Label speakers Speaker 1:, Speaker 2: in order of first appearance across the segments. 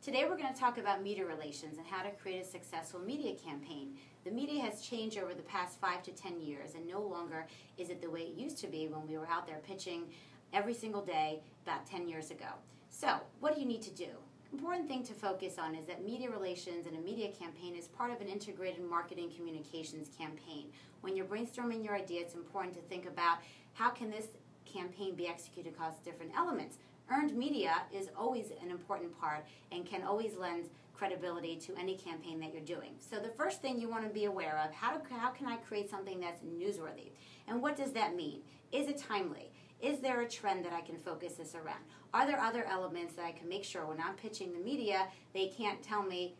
Speaker 1: Today we're going to talk about media relations and how to create a successful media campaign. The media has changed over the past 5 to 10 years, and no longer is it the way it used to be when we were out there pitching every single day about 10 years ago. So what do you need to do? Important thing to focus on is that media relations and a media campaign is part of an integrated marketing communications campaign. When you're brainstorming your idea, it's important to think about how can this campaign be executed across different elements. Earned media is always an important part and can always lend credibility to any campaign that you're doing. So the first thing you want to be aware of, how can I create something that's newsworthy? And what does that mean? Is it timely? Is there a trend that I can focus this around? Are there other elements that I can make sure when I'm pitching the media, they can't tell me,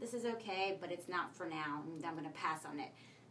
Speaker 1: this is okay, but it's not for now, and I'm going to pass on it.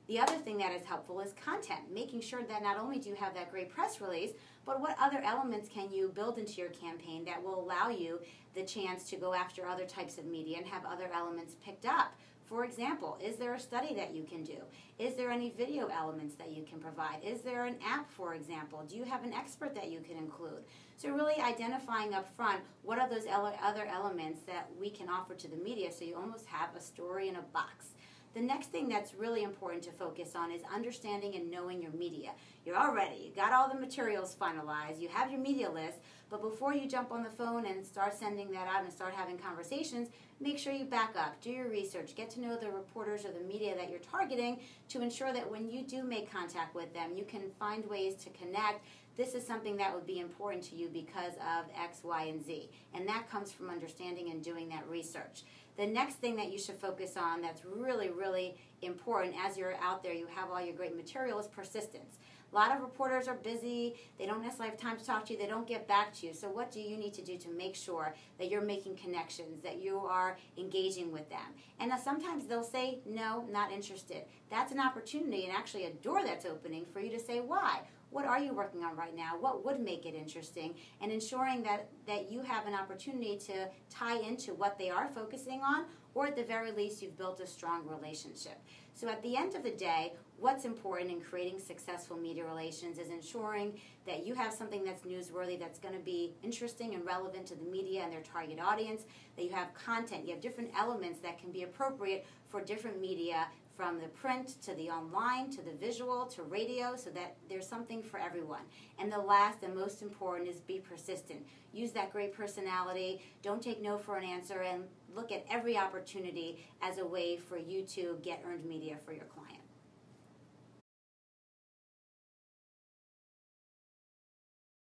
Speaker 1: The other thing that is helpful is content, making sure that not only do you have that great press release, but what other elements can you build into your campaign that will allow you the chance to go after other types of media and have other elements picked up. For example, is there a study that you can do? Is there any video elements that you can provide? Is there an app, for example? Do you have an expert that you can include? So really identifying up front what are those other elements that we can offer to the media so you almost have a story in a box. The next thing that's really important to focus on is understanding and knowing your media. You're all ready. You got all the materials finalized. You have your media list. But before you jump on the phone and start sending that out and start having conversations, make sure you back up, do your research, get to know the reporters or the media that you're targeting to ensure that when you do make contact with them, you can find ways to connect. This is something that would be important to you because of X, Y, and Z. And that comes from understanding and doing that research. The next thing that you should focus on that's really, really important as you're out there, you have all your great material, is persistence. A lot of reporters are busy, they don't necessarily have time to talk to you, they don't get back to you. So what do you need to do to make sure that you're making connections, that you are engaging with them? And sometimes they'll say, no, not interested. That's an opportunity and actually a door that's opening for you to say why. What are you working on right now? What would make it interesting? And ensuring that you have an opportunity to tie into what they are focusing on, or at the very least, you've built a strong relationship. So at the end of the day, what's important in creating successful media relations is ensuring that you have something that's newsworthy, that's going to be interesting and relevant to the media and their target audience, that you have content, you have different elements that can be appropriate for different media, from the print to the online to the visual to radio, so that there's something for everyone. And the last and most important is be persistent. Use that great personality. Don't take no for an answer, and look at every opportunity as a way for you to get earned media for your client.